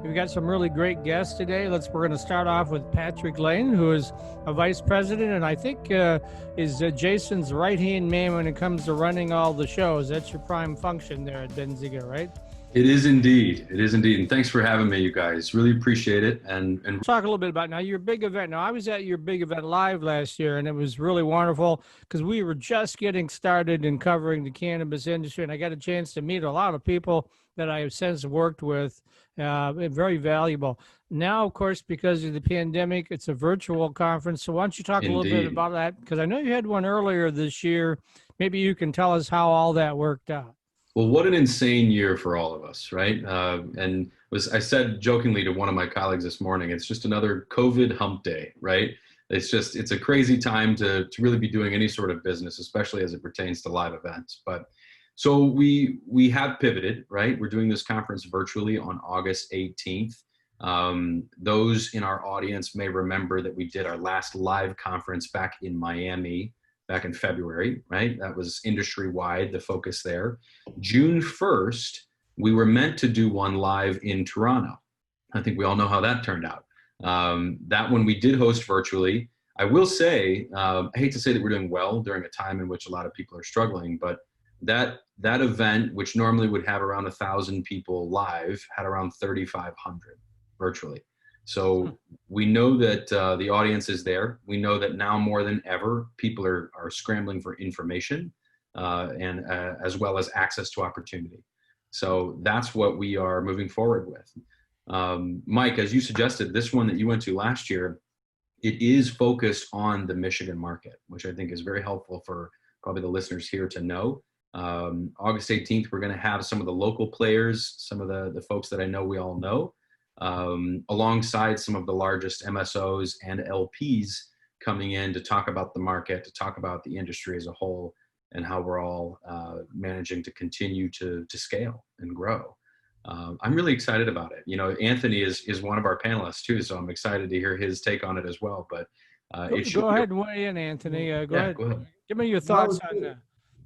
We've got some really great guests today. We're going to start off with Patrick Lane, who is a vice president, and I think is Jason's right-hand man when it comes to running all the shows. That's your prime function there at Benzinga, right? It is indeed. It is indeed. And thanks for having me, you guys. Really appreciate it. And talk a little bit about now your big event. Now, I was at your big event live last year, and it was really wonderful because we were just getting started in covering the cannabis industry, and I got a chance to meet a lot of people that I have since worked with. Very valuable. Now, of course, because of the pandemic, it's a virtual conference. So why don't you talk a little bit about that? Because I know you had one earlier this year. Maybe you can tell us how all that worked out. Well, what an insane year for all of us, right? I said jokingly to one of my colleagues this morning, it's just another COVID hump day, right? It's a crazy time to really be doing any sort of business, especially as it pertains to live events. But so we have pivoted, right? We're doing this conference virtually on August 18th. Those in our audience may remember that we did our last live conference back in Miami back in February, right? That was industry-wide, the focus there. June 1st, we were meant to do one live in Toronto. I think we all know how that turned out. That one we did host virtually. I will say, I hate to say that we're doing well during a time in which a lot of people are struggling, but that event, which normally would have around 1,000 people live, had around 3,500 virtually. So we know that the audience is there. We know that now more than ever, people are scrambling for information and as well as access to opportunity. So that's what we are moving forward with. Mike, as you suggested, this one that you went to last year, it is focused on the Michigan market, which I think is very helpful for probably the listeners here to know. August 18th, we're going to have some of the local players, some of the folks that I know we all know, alongside some of the largest MSOs and LPs coming in to talk about the market, to talk about the industry as a whole, and how we're all managing to continue to scale and grow. I'm really excited about it. You know, Anthony is one of our panelists too, so I'm excited to hear his take on it as well. But go ahead and weigh in, Anthony. Go ahead. Give me your thoughts on that.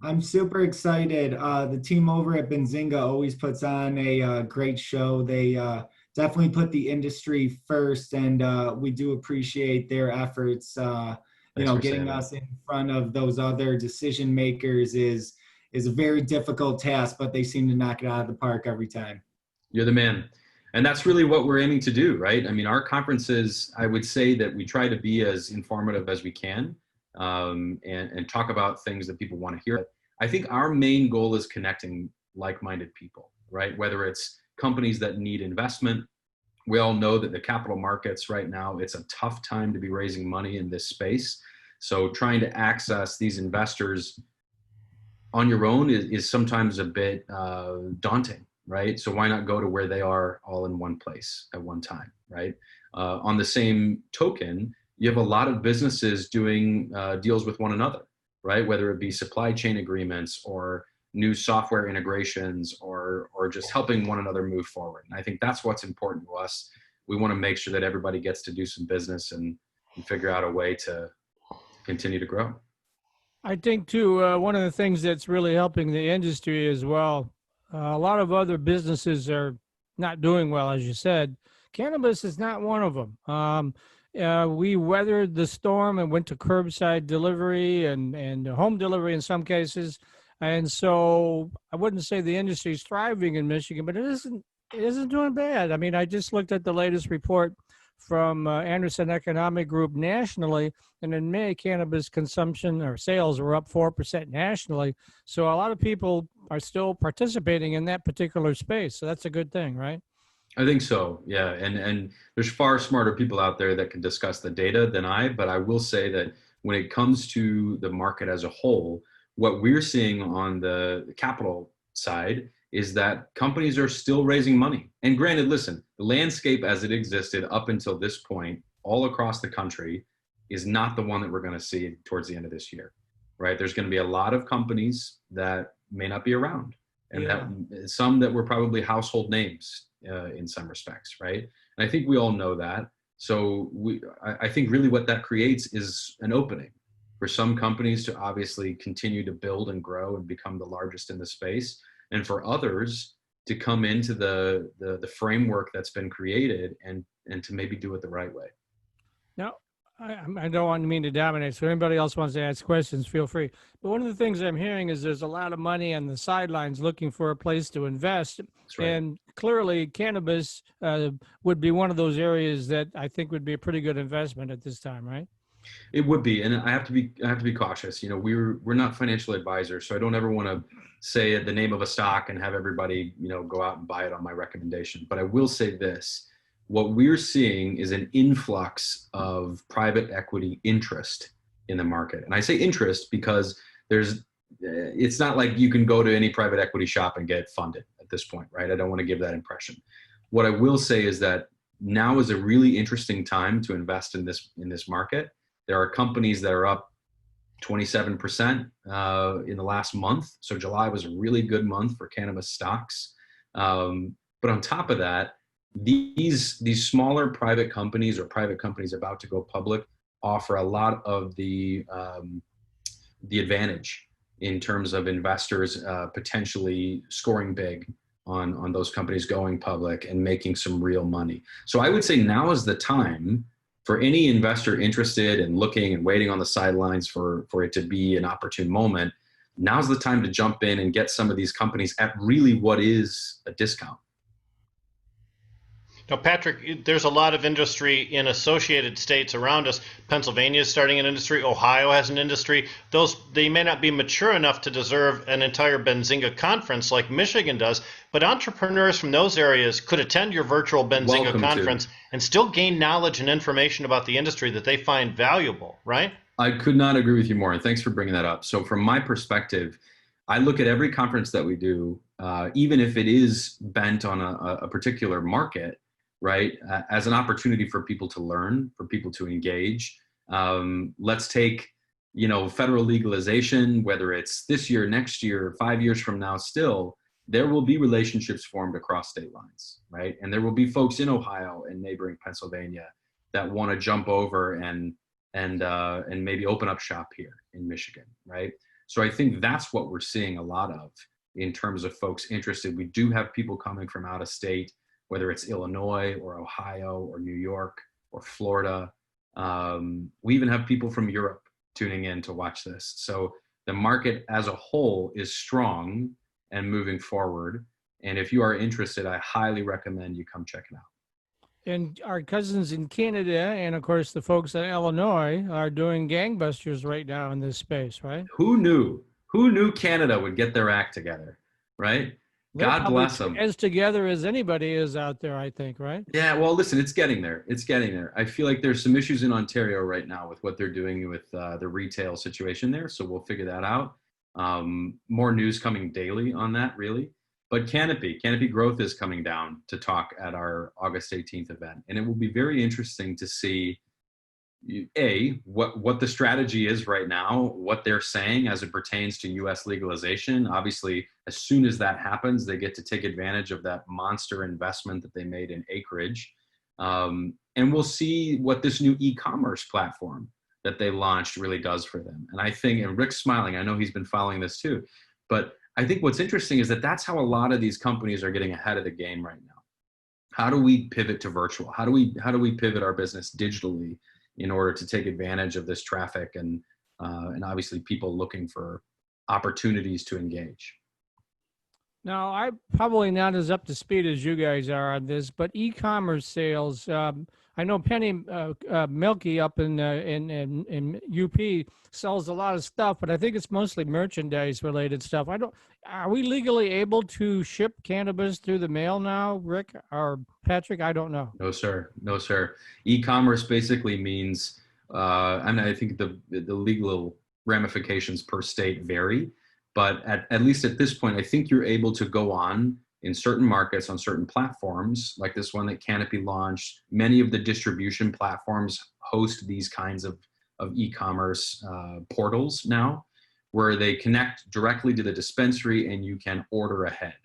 I'm super excited. The team over at Benzinga always puts on a great show. They definitely put the industry first, and we do appreciate their efforts. Getting us in front of those other decision makers is a very difficult task, but they seem to knock it out of the park every time. You're the man. And that's really what we're aiming to do, right? I mean, our conferences, I would say that we try to be as informative as we can and talk about things that people want to hear. I think our main goal is connecting like-minded people, right? Whether it's companies that need investment. We all know that the capital markets right now, it's a tough time to be raising money in this space. So trying to access these investors on your own is sometimes a bit daunting, right? So why not go to where they are all in one place at one time, right? On the same token, you have a lot of businesses doing deals with one another, right? Whether it be supply chain agreements or new software integrations or just helping one another move forward. And I think that's what's important to us. We want to make sure that everybody gets to do some business and figure out a way to continue to grow. I think too, one of the things that's really helping the industry as well, a lot of other businesses are not doing well, as you said. Cannabis is not one of them. We weathered the storm and went to curbside delivery and home delivery in some cases. And so I wouldn't say the industry is thriving in Michigan, but it isn't doing bad. I mean, I just looked at the latest report from Anderson Economic Group nationally, and in May, cannabis consumption or sales were up 4% nationally. So a lot of people are still participating in that particular space. So that's a good thing, right? I think so, yeah. And there's far smarter people out there that can discuss the data than I, but I will say that when it comes to the market as a whole, what we're seeing on the capital side is that companies are still raising money. And granted, listen, the landscape as it existed up until this point, all across the country, is not the one that we're going to see towards the end of this year, right? There's going to be a lot of companies that may not be around, and that some that were probably household names in some respects, right? And I think we all know that. So I think really what that creates is an opening for some companies to obviously continue to build and grow and become the largest in the space. And for others to come into the framework that's been created and to maybe do it the right way. Now, I don't want to mean to dominate, so anybody else wants to ask questions, feel free. But one of the things I'm hearing is there's a lot of money on the sidelines looking for a place to invest. That's right. And clearly, cannabis would be one of those areas that I think would be a pretty good investment at this time, right? It would be, and I have to be cautious. You know, we're not financial advisors, so I don't ever want to say the name of a stock and have everybody, you know, go out and buy it on my recommendation. But I will say this: what we're seeing is an influx of private equity interest in the market, and I say interest because it's not like you can go to any private equity shop and get funded at this point, right? I don't want to give that impression. What I will say is that now is a really interesting time to invest in this market. There are companies that are up 27% in the last month. So July was a really good month for cannabis stocks. But on top of that, these smaller private companies or private companies about to go public offer a lot of the advantage in terms of investors potentially scoring big on those companies going public and making some real money. So I would say now is the time for any investor interested and looking and waiting on the sidelines for it to be an opportune moment. Now's the time to jump in and get some of these companies at really what is a discount. Now, Patrick, there's a lot of industry in associated states around us. Pennsylvania is starting an industry. Ohio has an industry. They may not be mature enough to deserve an entire Benzinga conference like Michigan does, but entrepreneurs from those areas could attend your virtual Benzinga conference and still gain knowledge and information about the industry that they find valuable, right? I could not agree with you more, and thanks for bringing that up. So from my perspective, I look at every conference that we do, even if it is bent on a particular market, right, as an opportunity for people to learn, for people to engage. Let's take, you know, federal legalization, whether it's this year, next year, 5 years from now, still, there will be relationships formed across state lines, right? And there will be folks in Ohio and neighboring Pennsylvania that want to jump over and maybe open up shop here in Michigan, right? So I think that's what we're seeing a lot of in terms of folks interested. We do have people coming from out of state, whether it's Illinois or Ohio or New York or Florida. We even have people from Europe tuning in to watch this. So the market as a whole is strong and moving forward. And if you are interested, I highly recommend you come check it out. And our cousins in Canada and, of course, the folks in Illinois are doing gangbusters right now in this space, right? Who knew? Who knew Canada would get their act together, right? God bless them. As together as anybody is out there, I think, right? Yeah, well, listen, it's getting there. It's getting there. I feel like there's some issues in Ontario right now with what they're doing with the retail situation there. So we'll figure that out. More news coming daily on that, really. But Canopy Growth is coming down to talk at our August 18th event. And it will be very interesting to see, what the strategy is right now, what they're saying as it pertains to U.S. legalization. Obviously, as soon as that happens, they get to take advantage of that monster investment that they made in acreage. And we'll see what this new e-commerce platform that they launched really does for them. And I think, and Rick's smiling, I know he's been following this too, but I think what's interesting is that that's how a lot of these companies are getting ahead of the game right now. How do we pivot to virtual? How do we pivot our business digitally in order to take advantage of this traffic and obviously people looking for opportunities to engage? Now, I'm probably not as up to speed as you guys are on this, but e-commerce sales, I know Penny Milky up in UP sells a lot of stuff, but I think it's mostly merchandise related stuff. Are we legally able to ship cannabis through the mail now, Rick or Patrick? I don't know. No, sir. No, sir. E-commerce basically means, and I think the legal ramifications per state vary, but at least at this point, I think you're able to go on in certain markets on certain platforms, like this one that Canopy launched. Many of the distribution platforms host these kinds of e-commerce portals now, where they connect directly to the dispensary and you can order ahead.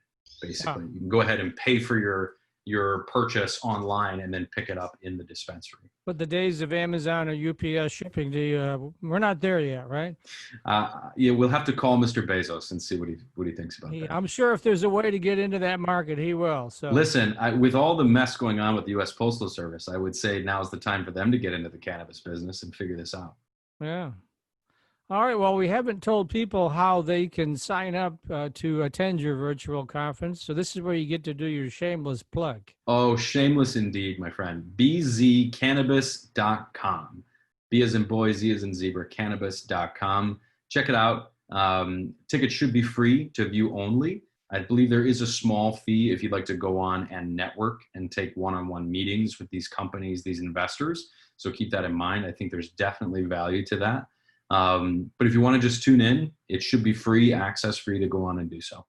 Basically, you can go ahead and pay for your purchase online and then pick it up in the dispensary. But the days of Amazon or UPS shipping to you, we're not there yet, right? Yeah, we'll have to call Mr. Bezos and see what he thinks about that. I'm sure if there's a way to get into that market, he will. So listen, with all the mess going on with the U.S. Postal Service, I would say now's the time for them to get into the cannabis business and figure this out. yeah. All right. Well, we haven't told people how they can sign up to attend your virtual conference. So this is where you get to do your shameless plug. Oh, shameless indeed, my friend. BZCannabis.com. B as in boy, Z as in zebra, cannabis.com. Check it out. Tickets should be free to view only. I believe there is a small fee if you'd like to go on and network and take one-on-one meetings with these companies, these investors. So keep that in mind. I think there's definitely value to that. But if you want to just tune in, it should be free access for you to go on and do so.